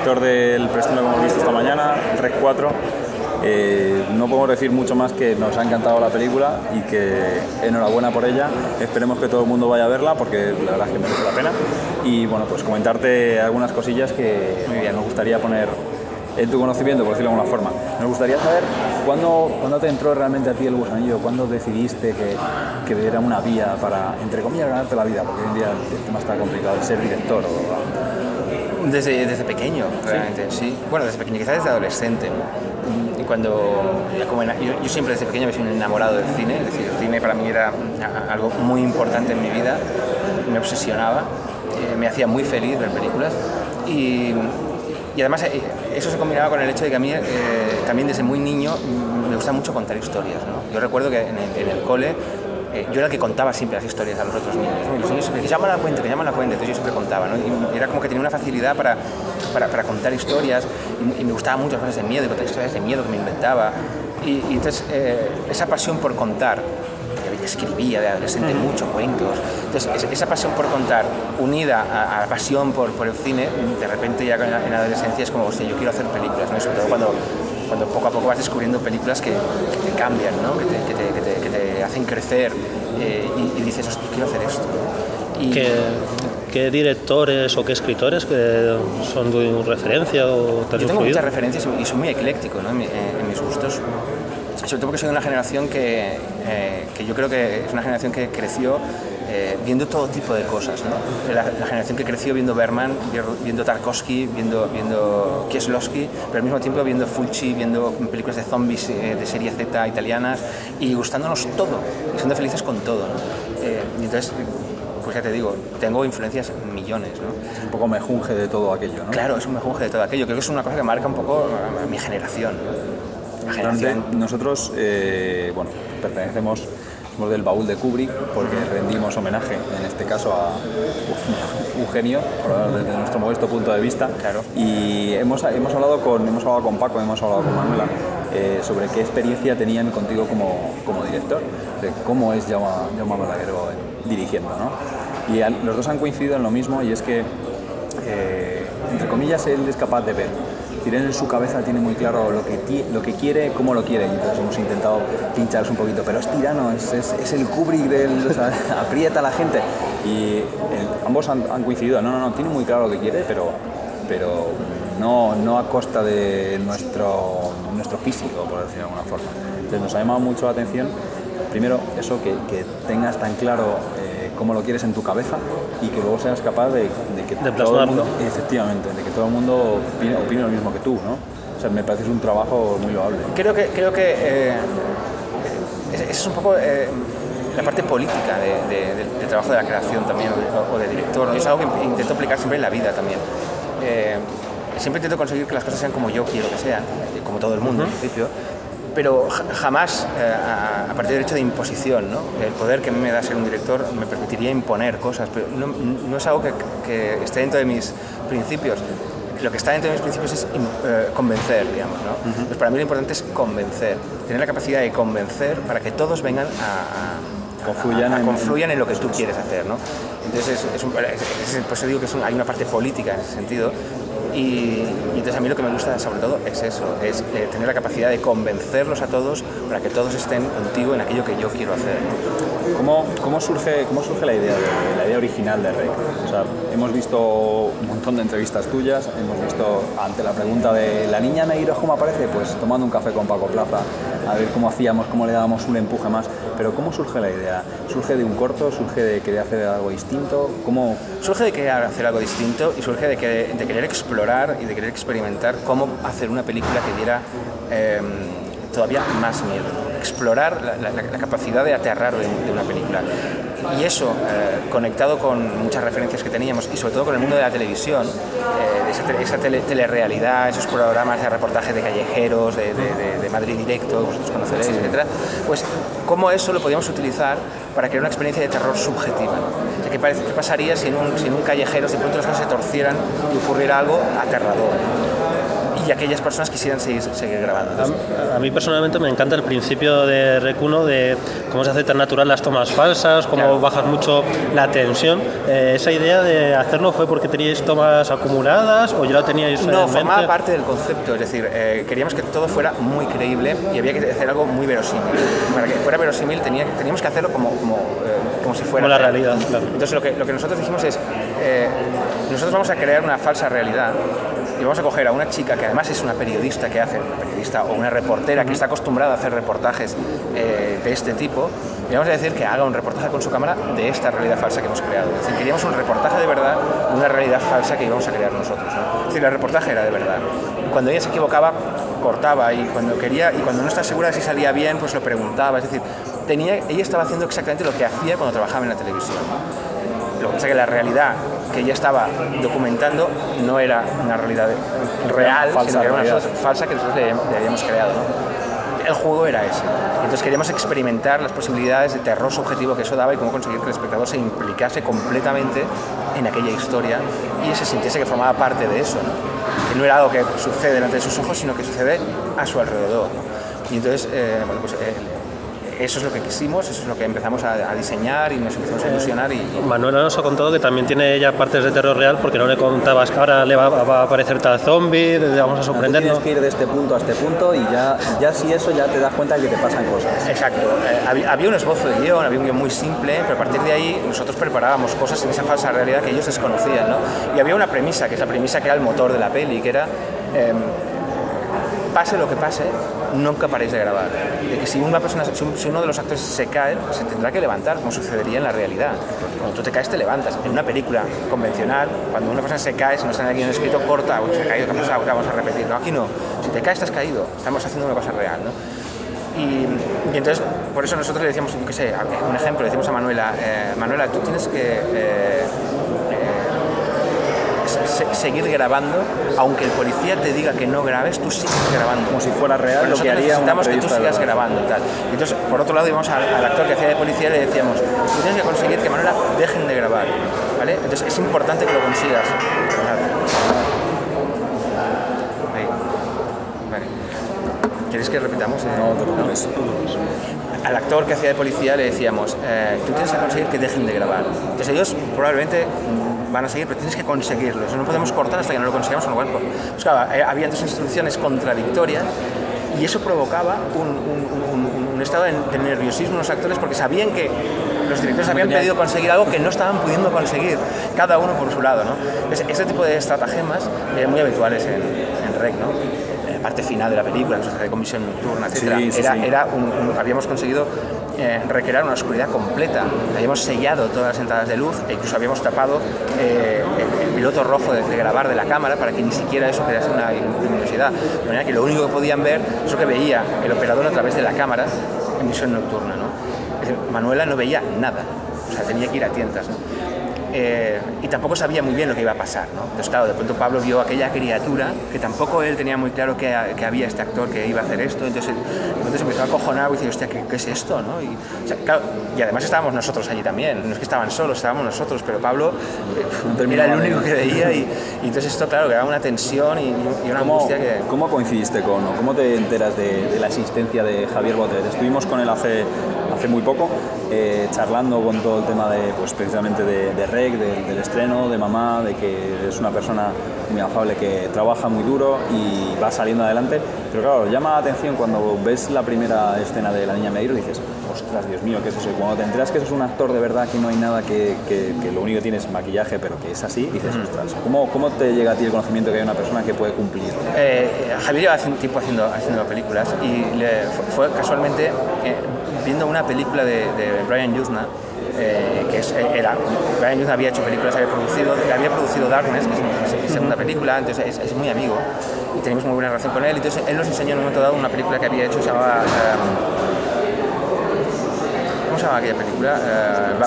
director del preestreno que hemos visto esta mañana, Rec 4. No podemos decir mucho más que nos ha encantado la película y que enhorabuena por ella. Esperemos que todo el mundo vaya a verla porque la verdad es que merece la pena. Y bueno, pues comentarte algunas cosillas que nos gustaría poner en tu conocimiento, por decirlo de alguna forma. Nos gustaría saber cuándo te entró realmente a ti el gusanillo, cuándo decidiste que era una vía para, entre comillas, ganarte la vida, porque hoy en día el tema está complicado, el ser director. Desde pequeño, realmente, sí. Bueno, desde pequeño, quizás desde adolescente, ¿no? Y cuando, yo siempre desde pequeño me soy enamorado del cine, es decir, el cine para mí era algo muy importante en mi vida, me obsesionaba, me hacía muy feliz ver películas y además eso se combinaba con el hecho de que a mí también desde muy niño me gusta mucho contar historias, ¿no? Yo recuerdo que en el cole yo era el que contaba siempre las historias a los otros niños, ¿no? Y los niños siempre que llaman a la cuenta, entonces yo siempre contaba, ¿no? Y era como que tenía una facilidad para contar historias y me gustaban mucho las cosas de miedo, y contar historias de miedo que me inventaba. Y entonces esa pasión por contar, yo escribía de adolescente muchos cuentos, entonces esa pasión por contar unida a la pasión por el cine, de repente ya en la adolescencia es como, hostia, yo quiero hacer películas, ¿no? Y sobre todo cuando poco a poco vas descubriendo películas que te cambian, ¿no? que te hacen crecer y dices, hostia, quiero hacer esto, ¿no? Y ¿Qué directores o qué escritores que son tu referencia o te han influido? Yo tengo muchas referencias y soy muy ecléctico, ¿no? en mis gustos, sobre todo porque soy de una generación que yo creo que es una generación que creció viendo todo tipo de cosas, ¿no? La generación que creció viendo Bergman, viendo Tarkovsky, viendo Kieslowski, pero al mismo tiempo viendo Fulci, viendo películas de zombies de serie Z italianas y gustándonos todo y siendo felices con todo, ¿no? Y entonces, pues ya te digo, tengo influencias millones, ¿no? Es un poco mejunje de todo aquello, ¿no? Claro, es un mejunje de todo aquello. Creo que es una cosa que marca un poco a mi generación, ¿no? Nosotros, bueno, pertenecemos, somos del baúl de Kubrick porque rendimos homenaje, en este caso a un genio, desde nuestro modesto punto de vista. Claro. Y hemos hablado con Paco, hemos hablado con Manuela sobre qué experiencia tenían contigo como director, de cómo es Jaume Balagueró dirigiendo, ¿no? Y los dos han coincidido en lo mismo, y es que, entre comillas, él es capaz de ver. Él en su cabeza tiene muy claro lo que quiere, cómo lo quiere, y entonces hemos intentado pincharos un poquito, pero es tirano, es el Kubrick o sea, aprieta a la gente, y ambos han coincidido, no, tiene muy claro lo que quiere, pero no a costa de nuestro físico, por decirlo de alguna forma. Entonces nos ha llamado mucho la atención, primero, eso, que tengas tan claro cómo lo quieres en tu cabeza y que luego seas capaz de que todo el mundo, efectivamente, de que todo el mundo opine lo mismo que tú, ¿no? O sea, me parece un trabajo muy loable. Creo que es un poco la parte política del trabajo de la creación también, o de director, ¿no? Es algo que intento aplicar siempre en la vida también. Siempre intento conseguir que las cosas sean como yo quiero que sean, como todo el mundo en principio, pero jamás a partir del hecho de imposición, ¿no? El poder que a mí me da ser un director me permitiría imponer cosas, pero no es algo que esté dentro de mis principios. Lo que está dentro de mis principios es convencer, digamos, ¿no? Pues para mí lo importante es convencer, tener la capacidad de convencer para que todos vengan confluyan en lo que tú quieres hacer, ¿no? Entonces por eso digo que hay una parte política en ese sentido. Y entonces a mí lo que me gusta sobre todo es eso, es tener la capacidad de convencerlos a todos para que todos estén contigo en aquello que yo quiero hacer, ¿no? ¿Cómo surge la idea original de Rec? O sea, hemos visto un montón de entrevistas tuyas, hemos visto ante la pregunta de ¿la niña Meiro cómo aparece? Pues tomando un café con Paco Plaza, a ver cómo hacíamos, cómo le dábamos un empuje más. Pero ¿cómo surge la idea? ¿Surge de un corto? ¿Surge de querer hacer algo distinto? ¿Cómo? Surge de querer hacer algo distinto y surge de querer explorar y de querer experimentar cómo hacer una película que diera todavía más miedo. Explorar la capacidad de aterrar de una película. Y eso, conectado con muchas referencias que teníamos y sobre todo con el mundo de la televisión, esa telerrealidad, esos programas de reportaje de callejeros, de Madrid Directo, vosotros conoceréis, etcétera, pues cómo eso lo podíamos utilizar para crear una experiencia de terror subjetiva, ¿no? O sea, ¿qué pasaría si en un callejero de pronto las cosas se torcieran y ocurriera algo aterrador? y aquellas personas quisieran seguir grabando. Entonces, a mí personalmente me encanta el principio de Rec 1 de cómo se hace tan natural las tomas falsas, cómo bajas mucho la tensión. ¿Esa idea de hacerlo fue porque teníais tomas acumuladas o ya lo teníais en mente? No, formaba parte del concepto, es decir, queríamos que todo fuera muy creíble y había que hacer algo muy verosímil. Para que fuera verosímil teníamos que hacerlo como si fuera como la realidad, claro. Entonces lo que nosotros dijimos es, nosotros vamos a crear una falsa realidad y vamos a coger a una chica que además es una periodista o una reportera que está acostumbrada a hacer reportajes de este tipo, y vamos a decir que haga un reportaje con su cámara de esta realidad falsa que hemos creado. Es decir, queríamos un reportaje de verdad de una realidad falsa que íbamos a crear nosotros, ¿no? Es decir, el reportaje era de verdad. Cuando ella se equivocaba, cortaba, y cuando no estaba segura de si salía bien, pues lo preguntaba. Es decir, ella estaba haciendo exactamente lo que hacía cuando trabajaba en la televisión. Lo que pasa es que la realidad que ella estaba documentando no era una realidad real, sino que era una falsa que nosotros le habíamos creado, ¿no? El juego era ese. Entonces queríamos experimentar las posibilidades de terror subjetivo que eso daba y cómo conseguir que el espectador se implicase completamente en aquella historia y se sintiese que formaba parte de eso, ¿no? Que no era algo que sucede delante de sus ojos, sino que sucede a su alrededor, ¿no? Y entonces, eso es lo que quisimos, eso es lo que empezamos a diseñar y nos empezamos a ilusionar. Manuela nos ha contado que también tiene ella partes de terror real, porque no le contabas que ahora le va a aparecer tal zombie, vamos a sorprendernos. Tienes que ir de este punto a este punto y ya si eso ya te das cuenta de que te pasan cosas. Exacto. Había un esbozo de guión, había un guión muy simple, pero a partir de ahí nosotros preparábamos cosas en esa falsa realidad que ellos desconocían, ¿no? Y había una premisa, que es la premisa que era el motor de la peli, que era... pase lo que pase, nunca paréis de grabar. De que si uno de los actores se cae, se tendrá que levantar, como sucedería en la realidad. Cuando tú te caes, te levantas. En una película convencional, cuando una persona se cae, si no está en el guión escrito, corta, se ha caído, ¿qué ha pasado? Vamos a repetir. No, aquí no. Si te caes, estás caído. Estamos haciendo una cosa real, ¿no? Y entonces, por eso nosotros le decíamos, qué sé, un ejemplo, le decimos a Manuela, Manuela, tú tienes que... seguir grabando, aunque el policía te diga que no grabes, tú sigues grabando. Como si fuera real, lo que haría una necesitamos que tú sigas grabando. Tal. Entonces, por otro lado, íbamos al actor que hacía de policía y le decíamos, tú tienes que conseguir que Manuela dejen de grabar, ¿vale? Entonces, es importante que lo consigas. Vale. ¿Quieres que repitamos? No, te preocupes. Al actor que hacía de policía le decíamos, tú tienes que conseguir que dejen de grabar. Entonces, ellos probablemente... van a seguir, pero tienes que conseguirlo. Eso no podemos cortar hasta que no lo consigamos, con lo cual, pues claro, había dos instrucciones contradictorias y eso provocaba un estado de nerviosismo en los actores porque sabían que los directores habían pedido conseguir algo que no estaban pudiendo conseguir, cada uno por su lado, ¿no? Este tipo de estratagemas eran muy habituales en Rec, ¿no? La parte final de la película, de comisión nocturna, etc. Sí, habíamos conseguido recrear una oscuridad completa. Habíamos sellado todas las entradas de luz e incluso habíamos tapado el piloto rojo de grabar de la cámara para que ni siquiera eso crease una luminosidad. De manera que lo único que podían ver es lo que veía el operador a través de la cámara en visión nocturna, ¿no? Es decir, Manuela no veía nada, o sea, tenía que ir a tientas, ¿no? Y tampoco sabía muy bien lo que iba a pasar, ¿no? Entonces, claro, de pronto Pablo vio aquella criatura que tampoco él tenía muy claro que había este actor que iba a hacer esto, entonces se empezó a acojonar y decía, hostia, ¿qué es esto? ¿No? O sea, claro, y además estábamos nosotros allí también, no es que estaban solos, estábamos nosotros, pero Pablo era el único que veía y entonces esto, claro, era una tensión y una angustia que... ¿Cómo coincidiste cómo te enteras de la existencia de Javier Botet? Estuvimos con él hace muy poco, charlando con todo el tema de, pues precisamente de Rec, del estreno, de Mamá, de que es una persona muy afable que trabaja muy duro y va saliendo adelante, pero claro, llama la atención cuando ves la primera escena de La Niña Meiro y dices, ostras, Dios mío, ¿qué es eso? Y cuando te enteras que eso es un actor de verdad, que no hay nada que lo único que tiene es maquillaje, pero que es así, dices, ostras, ¿cómo te llega a ti el conocimiento que hay una persona que puede cumplir? Javier lleva hace un tiempo haciendo películas y fue casualmente viendo una película de Brian Yuzna, Brian Yuzna había hecho películas, había producido Darkness, que es mi segunda película, entonces es muy amigo y tenemos muy buena relación con él, entonces él nos enseñó en un momento dado una película que había hecho, se llamaba... ¿cómo se llama aquella película?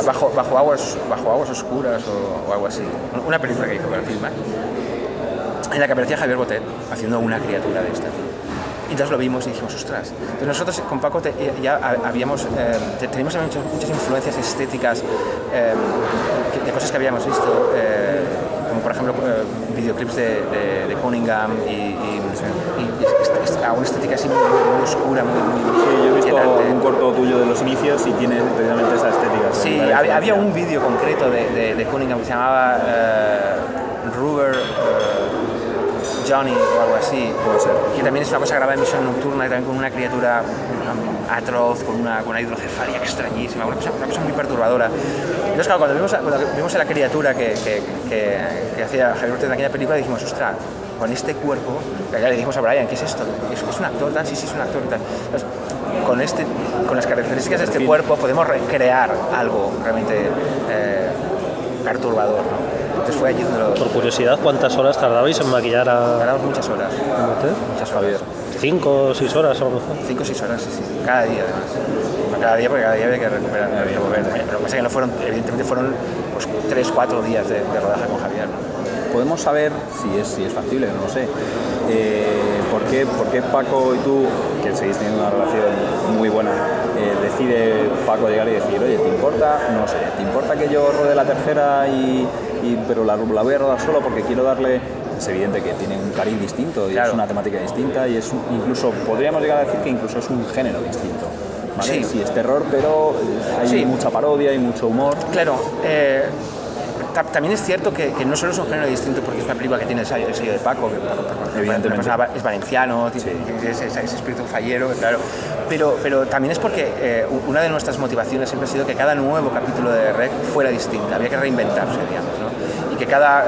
Bajo aguas oscuras o algo así, una película que hizo para Filmax, en la que aparecía Javier Botet haciendo una criatura de esta. Y entonces lo vimos y dijimos, ostras. Entonces nosotros con Paco ya teníamos muchas influencias estéticas de cosas que habíamos visto. como por ejemplo videoclips de Cunningham y a una estética así muy oscura, muy Sí, yo he visto inquietante. un corto tuyo de los inicios y tiene precisamente esa estética. Sí, había un vídeo concreto de Cunningham que se llamaba Rubber Johnny o algo así, Puede ser. que también es una cosa grabada en visión nocturna y también con una criatura atroz, con una hidrocefalia extrañísima, una cosa muy perturbadora. Entonces, claro, cuando vimos a la criatura que hacía Javier Ortega en aquella película, dijimos, ostras, con este cuerpo, ya le dijimos a Brian, ¿qué es esto? ¿Es un actor? Sí, es un actor y tal. Entonces, con las características de este cuerpo podemos recrear algo realmente perturbador, ¿no? Entonces fue allí donde Por curiosidad, ¿cuántas horas tardabais en maquillar a tardamos muchas horas. Muchas Javier. 5 o 6 horas a lo mejor? 5 o 6 horas, sí. Cada día, además. Cada día, porque cada día había que recuperar. Pero lo que pasa es que no fueron, evidentemente fueron pues, 3-4 días de rodaje con Javier, ¿no? Podemos saber si es factible, no lo sé. ¿Por qué Paco y tú, que seguís teniendo una relación muy buena, decide Paco llegar y decir, oye, ¿te importa? No sé, ¿te importa que yo rode la tercera pero la voy a rodar solo porque quiero darle... Es evidente que tiene un cariz distinto y Claro. es una temática distinta y incluso podríamos llegar a decir que incluso es un género distinto. ¿Vale? Sí, es terror, pero hay mucha parodia y mucho humor. Claro, también es cierto que no solo es un género distinto porque es una película que tiene el sello de Paco, que Paco Evidentemente. es valenciano, tiene ese espíritu fallero, claro, pero también es porque una de nuestras motivaciones siempre ha sido que cada nuevo capítulo de REC fuera distinta, había que reinventarse, digamos, ¿no? Y que cada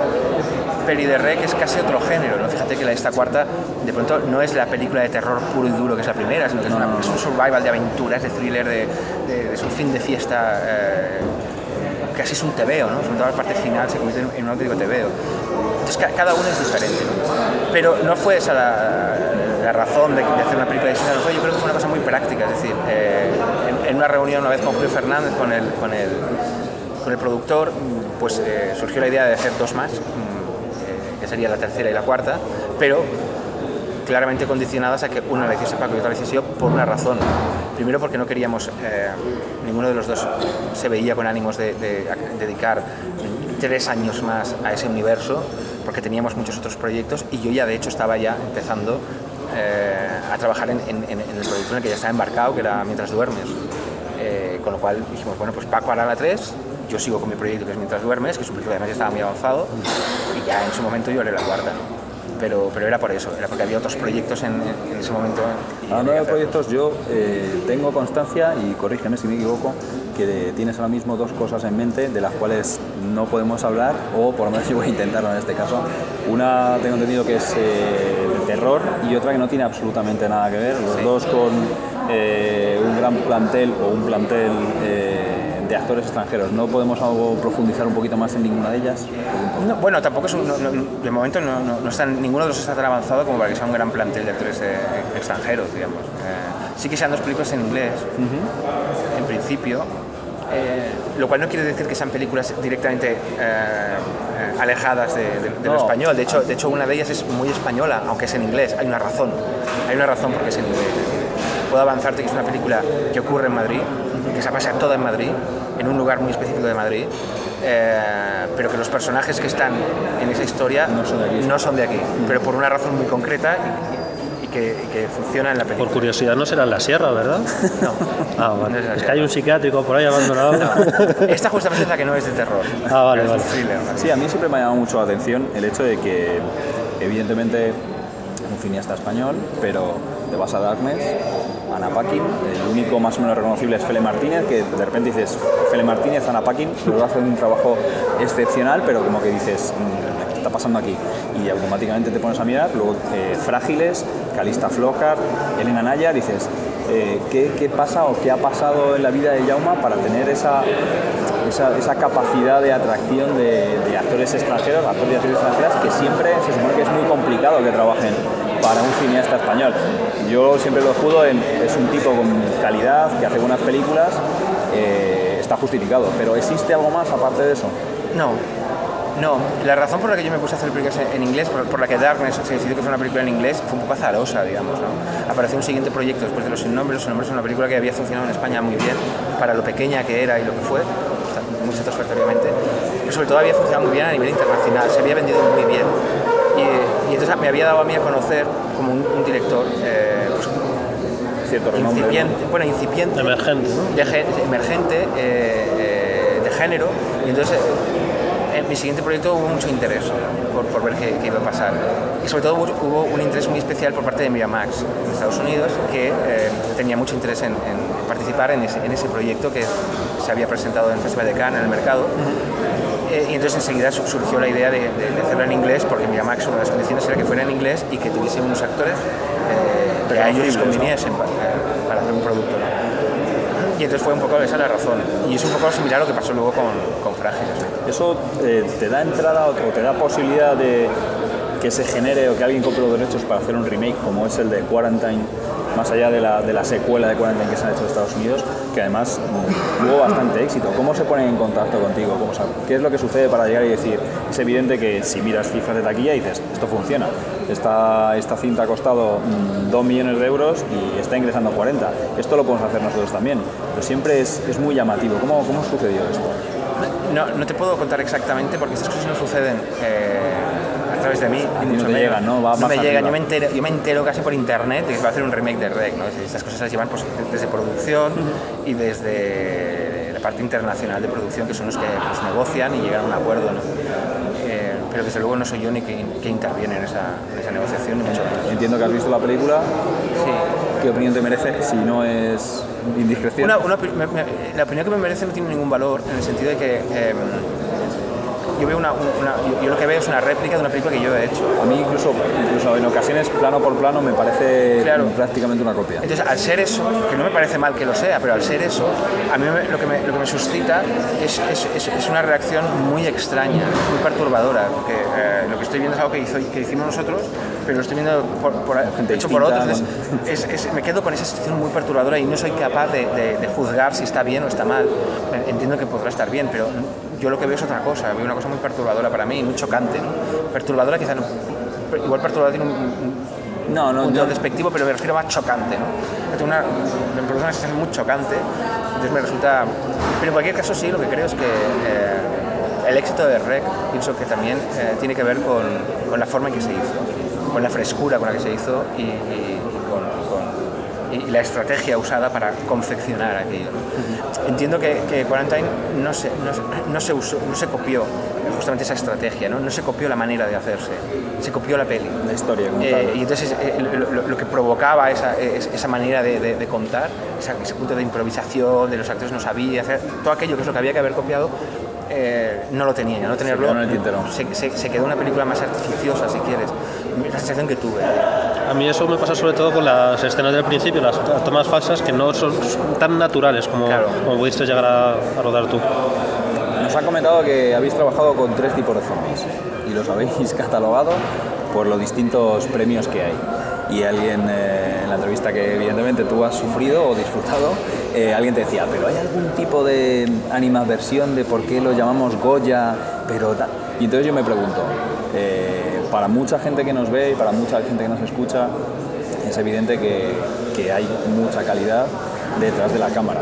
peli de REC es casi otro género, ¿no? Fíjate que esta cuarta de pronto no es la película de terror puro y duro que es la primera, sino que es un survival de aventuras, de thriller, es un fin de fiesta, casi es un tebeo, ¿no? Sobre todo la parte final se convierte en un auténtico tebeo. Entonces cada uno es diferente, ¿no? Pero no fue esa la razón de hacer una película distinta, yo creo que fue una cosa muy práctica, es decir, en una reunión una vez con Julio Fernández, con el productor, pues surgió la idea de hacer 2 más, que sería la tercera y la cuarta, pero claramente condicionadas a que una la hiciese Paco y otra la hiciese yo por una razón. Primero porque no queríamos, ninguno de los dos se veía con ánimos de dedicar 3 años más a ese universo, porque teníamos muchos otros proyectos y yo ya de hecho estaba ya empezando a trabajar en el proyecto en el que ya estaba embarcado, que era Mientras duermes. Con lo cual dijimos, bueno, pues Paco hará la 3, yo sigo con mi proyecto que es Mientras duermes, que es un proyecto que además ya estaba muy avanzado, y ya en su momento yo haré la cuarta. Pero era por eso, era porque había otros proyectos en ese momento. Hablando de proyectos, yo tengo constancia, y corrígeme si me equivoco, que tienes ahora mismo 2 cosas en mente de las cuales no podemos hablar, o por lo menos yo voy a intentarlo en este caso. Una tengo entendido que es terror y otra que no tiene absolutamente nada que ver, los dos con un gran plantel o un plantel de actores extranjeros. ¿No podemos profundizar un poquito más en ninguna de ellas? No, bueno, tampoco es de momento no están, ninguno de los está tan avanzado como para que sea un gran plantel de actores extranjeros, digamos. Sí que sean 2 películas en inglés, en principio, lo cual no quiere decir que sean películas directamente alejadas de lo español. De hecho, una de ellas es muy española, aunque es en inglés. Hay una razón porque es en inglés. Puedo avanzarte que es una película que ocurre en Madrid, que se pasa toda en Madrid, en un lugar muy específico de Madrid, pero que los personajes que están en esa historia no son de aquí, pero por una razón muy concreta y que funciona en la película. Por curiosidad, no será en la sierra, ¿verdad? No. Ah, vale. No es Es que hay un psiquiátrico por ahí abandonado. No. Esta justamente es la que no es de terror. Ah, vale, es vale. un thriller, ¿vale? Sí, a mí siempre me ha llamado mucho la atención el hecho de que, evidentemente, un cineasta español, pero te vas a Darkness, Anna Paquin, el único más o menos reconocible es Fele Martínez, que de repente dices, Fele Martínez, Anna Paquin, luego hacen un trabajo excepcional, pero como que dices, ¿qué está pasando aquí? Y automáticamente te pones a mirar, luego Frágiles, Calista Flocar, Elena Naya, dices, ¿qué pasa o qué ha pasado en la vida de Jaume para tener esa capacidad de atracción de actores extranjeros, actores y actrices extranjeras, que siempre se supone que es muy complicado que trabajen para un cineasta español? Yo siempre lo escudo es un tipo con calidad, que hace buenas películas, está justificado, pero ¿existe algo más aparte de eso? No, la razón por la que yo me puse a hacer películas en inglés, por la que Darkness se decidió que fuera una película en inglés, fue un poco azarosa, digamos, ¿no? Apareció un siguiente proyecto después de Los Sin Nombres. Los Sin Nombres es una película que había funcionado en España muy bien, para lo pequeña que era y lo que fue, muy satisfactoriamente. pero sobre todo había funcionado muy bien a nivel internacional, se había vendido muy bien. Y entonces me había dado a mí a conocer como un director pues, Cierto renombre, incipiente, Emergente, ¿no? emergente, de género, y entonces en mi siguiente proyecto hubo mucho interés por ver qué iba a pasar, y sobre todo hubo un interés muy especial por parte de Miramax en Estados Unidos, que tenía mucho interés en participar en ese proyecto que se había presentado en el Festival de Cannes, en el mercado. Y entonces enseguida surgió la idea de hacerlo en inglés, porque Miramax, una de las condiciones era que fuera en inglés y que tuviese unos actores que a ellos les conviniesen, ¿no? para hacer un producto, ¿no? Y entonces fue un poco esa la razón. Y es un poco similar a lo que pasó luego con Frágiles, ¿no? ¿Eso te da entrada o te da posibilidad de que se genere o que alguien compre los derechos para hacer un remake como es el de Quarantine, más allá de la secuela de Quarantine que se han hecho en Estados Unidos, que además tuvo bastante éxito? ¿Cómo se ponen en contacto contigo? ¿Qué es lo que sucede para llegar y decir? Es evidente que si miras cifras de taquilla y dices, esto funciona, esta cinta ha costado 2 millones de euros y está ingresando 40, esto lo podemos hacer nosotros también, pero siempre es muy llamativo. ¿Cómo sucedió esto? No te puedo contar exactamente, porque estas cosas no suceden a través de mí. No te llegan, ¿no? No me llegan. Yo me entero casi por internet de que se va a hacer un remake de REC, ¿no? Estas cosas las llevan pues, desde producción y desde la parte internacional de producción, que son los que pues, negocian y llegan a un acuerdo, ¿no? Pero desde luego no soy yo ni que interviene en esa negociación, ni mucho menos. Entiendo que has visto la película. Sí. ¿Qué opinión te merece, si no es indiscreción? La opinión que me merece no tiene ningún valor, en el sentido de que yo veo yo lo que veo es una réplica de una película que yo he hecho. A mí incluso en ocasiones, plano por plano, me parece prácticamente una copia. Entonces, al ser eso, que no me parece mal que lo sea, pero al ser eso, a mí lo que me suscita es una reacción muy extraña, muy perturbadora, porque lo que estoy viendo es algo que hicimos nosotros, pero lo estoy viendo hecho por otros. Entonces, me quedo con esa situación muy perturbadora y no soy capaz de juzgar si está bien o está mal. Entiendo que podrá estar bien, pero yo lo que veo es otra cosa, veo una cosa muy perturbadora para mí, muy chocante, ¿no? Perturbadora quizá no, igual perturbadora tiene un punto despectivo, pero me refiero más chocante, ¿no? Me produce una sensación muy chocante, entonces me resulta... Pero en cualquier caso sí, lo que creo es que el éxito de REC, pienso que también tiene que ver con la forma en que se hizo, con la frescura con la que se hizo y la estrategia usada para confeccionar aquello, ¿no? Entiendo que Quarantine no se copió justamente esa estrategia, ¿no? No se copió la manera de hacerse, se copió la peli. La historia como tal. Y entonces lo que provocaba esa manera de contar, ese punto de improvisación, de los actores no sabía hacer, todo aquello que es lo que había que haber copiado, no lo tenía, no tenerlo. Se quedó una película más artificiosa, si quieres. La sensación que tuve. A mí eso me pasa sobre todo con las escenas del principio, las tomas falsas que no son tan naturales como pudiste llegar a rodar tú. Nos han comentado que habéis trabajado con 3 tipos de zombies y los habéis catalogado por los distintos premios que hay. Y alguien en la entrevista que evidentemente tú has sufrido o disfrutado, alguien te decía, pero ¿hay algún tipo de animadversión de por qué lo llamamos Goya? Y entonces yo me pregunto, para mucha gente que nos ve y para mucha gente que nos escucha, es evidente que hay mucha calidad detrás de la cámara.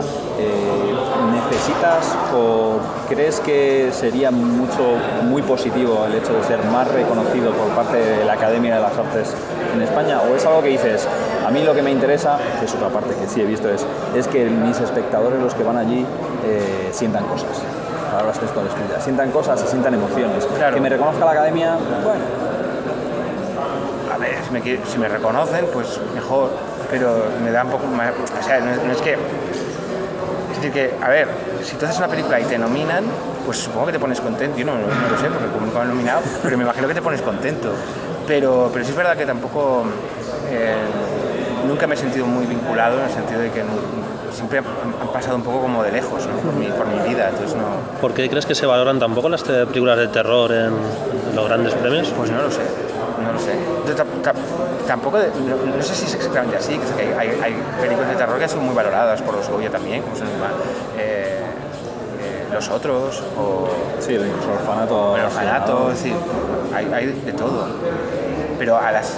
¿Necesitas o crees que sería muy positivo el hecho de ser más reconocido por parte de la Academia de las Artes en España? ¿O es algo que dices, a mí lo que me interesa, que es otra parte que sí he visto, es que mis espectadores, los que van allí, sientan cosas? Palabras textuales tuyas, sientan cosas y sientan emociones. Claro. Que me reconozca la Academia, bueno. A ver, si me reconocen, pues mejor, pero me da un poco más... O sea, no es que... Es decir que, a ver, si tú haces una película y te nominan, pues supongo que te pones contento. Yo no lo sé, porque como nunca me han nominado, pero me imagino que te pones contento. Pero sí es verdad que tampoco... nunca me he sentido muy vinculado, en el sentido de que siempre han pasado un poco como de lejos, ¿no? por mi vida, entonces no... ¿Por qué crees que se valoran tampoco las películas de terror en los grandes premios? Pues no lo sé. Yo tampoco, no sé si es exactamente así, que hay películas de terror que son muy valoradas por los Goya también, como son Los Otros, o... Sí, incluso El Orfanato. El Orfanato, es decir, hay de todo. pero a las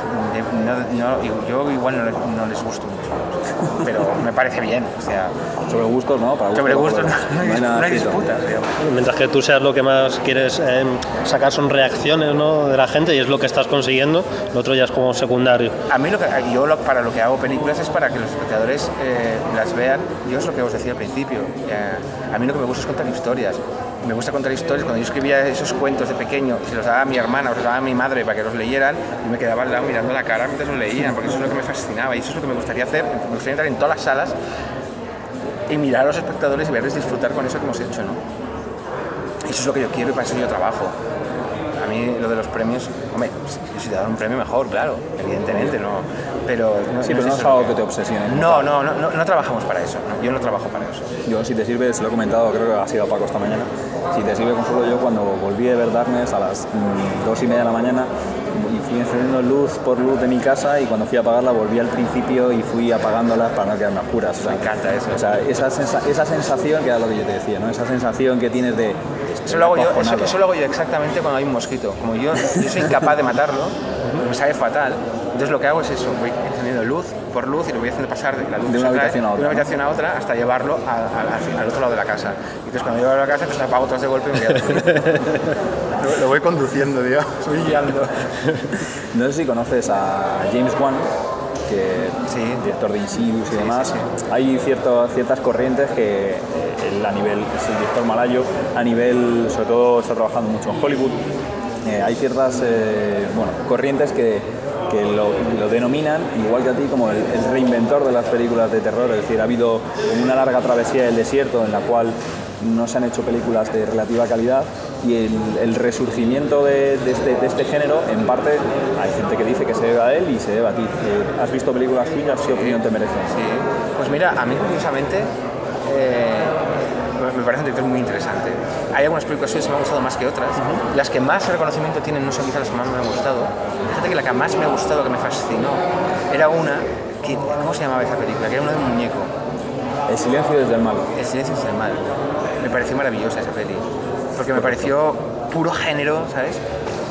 yo igual no les gusto mucho, pero me parece bien, o sea, Sobre gustos, ¿no? Para sobre gustos nada no hay escrito. disputa, digamos. Mientras que tú seas lo que más quieres sacar son reacciones, ¿no?, de la gente, y es lo que estás consiguiendo, lo otro ya es como secundario. A mí para lo que hago películas es para que los espectadores las vean. Yo es lo que os decía al principio. A mí lo que me gusta es contar historias. Me gusta contar historias. Cuando yo escribía esos cuentos de pequeño y se los daba a mi hermana o se los daba a mi madre para que los leyeran, yo me quedaba al lado mirando la cara mientras los leían, porque eso es lo que me fascinaba y eso es lo que me gustaría hacer. Me gustaría entrar en todas las salas y mirar a los espectadores y verles disfrutar con eso que hemos hecho, ¿no? Eso es lo que yo quiero y para eso yo trabajo. A mí lo de los premios, hombre, si te dan un premio mejor, claro, evidentemente, no, pero no, Sí, pero no es algo que te obsesione. no trabajamos para eso, ¿no? Yo no trabajo para eso. Yo, si te sirve, se lo he comentado, creo que ha sido a Paco esta mañana, si te sirve consuelo, yo cuando volví de ver Darkness a las 2:30 de la mañana y fui encendiendo luz por luz de mi casa y cuando fui a apagarla volví al principio y fui apagándolas para no quedarme a oscuras. O sea, Me encanta eso. O sea, esa sensación, que era lo que yo te decía, ¿no? Esa sensación que tienes de... Eso lo hago yo exactamente cuando hay un mosquito. Como yo soy incapaz de matarlo, me sabe fatal. Entonces lo que hago es eso, voy encendiendo luz por luz y lo voy haciendo pasar de la luz De una habitación a otra, de una habitación a otra hasta llevarlo al otro lado de la casa. Y entonces cuando llevo a la casa, pues apago todos de golpe y me quedo dormido. Lo voy conduciendo, digamos, voy guiando. No sé si conoces a James Wan, que Sí. director de Insidious y demás. sí. Hay ciertas corrientes que él a nivel, es el director malayo, a nivel, sobre todo está trabajando mucho en Hollywood. Hay ciertas corrientes que lo denominan, igual que a ti, como el reinventor de las películas de terror. Es decir, ha habido como una larga travesía del desierto en la cual no se han hecho películas de relativa calidad y el resurgimiento de este género, en parte, hay gente que dice que se debe a él y se debe a ti. ¿Has visto películas suyas? ¿Qué opinión te merecen? Sí, pues mira, a mí curiosamente me parece un director muy interesante. Hay algunas películas suyas que me han gustado más que otras. Las que más reconocimiento tienen no son quizás las que más me han gustado. Fíjate que la que más me ha gustado, que me fascinó, era una que, ¿cómo se llamaba esa película? Que era una de un muñeco. El silencio desde el mal. El silencio es el mal. Me pareció maravillosa esa peli, porque me pareció puro género, ¿sabes?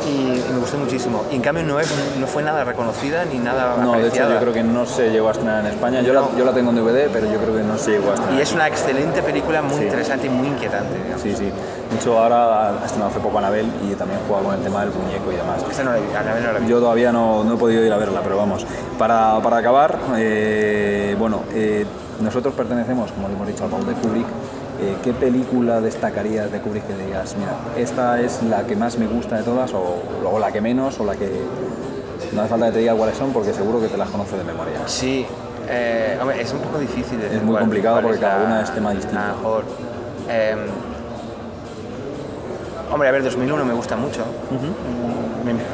Y me gustó muchísimo. Y en cambio no fue nada reconocida ni nada No, de hecho apreciada. yo creo que no se llegó a estrenar en España. Yo la tengo en DVD, pero yo creo que no se llegó a estrenar. Y es una excelente película, muy Sí. interesante y muy inquietante, digamos. Sí, sí. De hecho, ahora ha estrenado hace poco Anabel y también juega con el tema del muñeco y demás. Esta no la vi, Anabel no la vi. Yo todavía no he podido ir a verla, pero vamos. Para acabar, nosotros pertenecemos, como le hemos dicho, al baúl de Kubrick. ¿Qué película destacarías de Kubrick que digas, mira, esta es la que más me gusta de todas, o la que menos, o la que... No hace falta que te diga cuáles son, porque seguro que te las conoces de memoria. Sí, hombre, es un poco difícil de decir Es muy cuál- complicado cuál porque es cada la- una es tema distinto. la mejor. Hombre, a ver, 2001 me gusta mucho,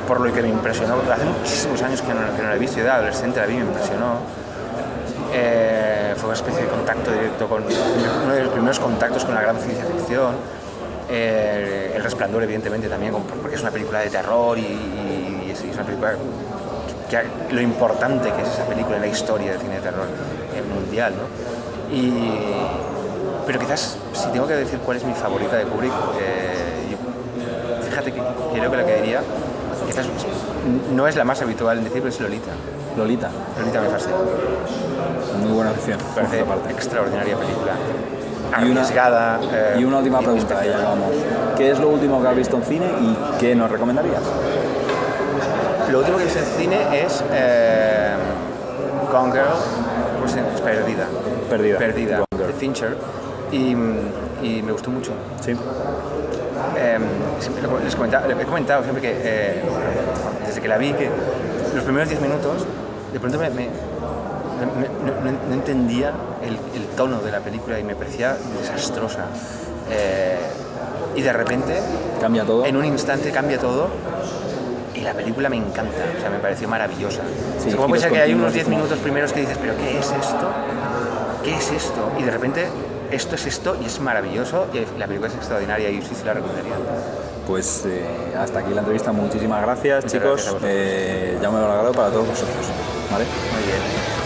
por lo que me impresionó. Hace muchísimos años que no la he visto, yo era adolescente, la vi y me impresionó. Fue una especie de contacto directo uno de los primeros contactos con la gran ciencia ficción. El Resplandor, evidentemente, también, porque es una película de terror y es una película lo importante que es esa película en la historia del cine de terror mundial, ¿no? Pero quizás, si tengo que decir cuál es mi favorita de Kubrick, fíjate que creo que la que diría, quizás no es la más habitual en decir, pero es Lolita. Lolita, Lolita me fascina. muy buena opción. Me parece por otra parte. extraordinaria película. Y una- Arriesgada. Y una última y pregunta, ya especial. acabamos. ¿Qué es lo último que has visto en cine y qué nos recomendarías? Lo último que he visto en cine es Gone Girl, pues es Perdida. Perdida. Gone Girl. De Fincher. Y me gustó mucho. Sí. Siempre he comentado siempre que desde que la vi, que los primeros 10 minutos, de pronto no entendía el tono de la película y me parecía desastrosa. Y de repente, Cambia todo. en un instante cambia todo y la película me encanta, o sea, me pareció maravillosa. Sí, ¿Cómo puede ser que hay unos 10 continuos. minutos primeros que dices, pero ¿qué es esto? ¿Qué es esto? Y de repente esto es esto y es maravilloso y la película es extraordinaria y sí se la recomendaría. Pues hasta aquí la entrevista. Muchísimas gracias, Muchas chicos. gracias a vosotros. Ya me lo agradezco para todos vosotros. ¿Vale? Muy bien.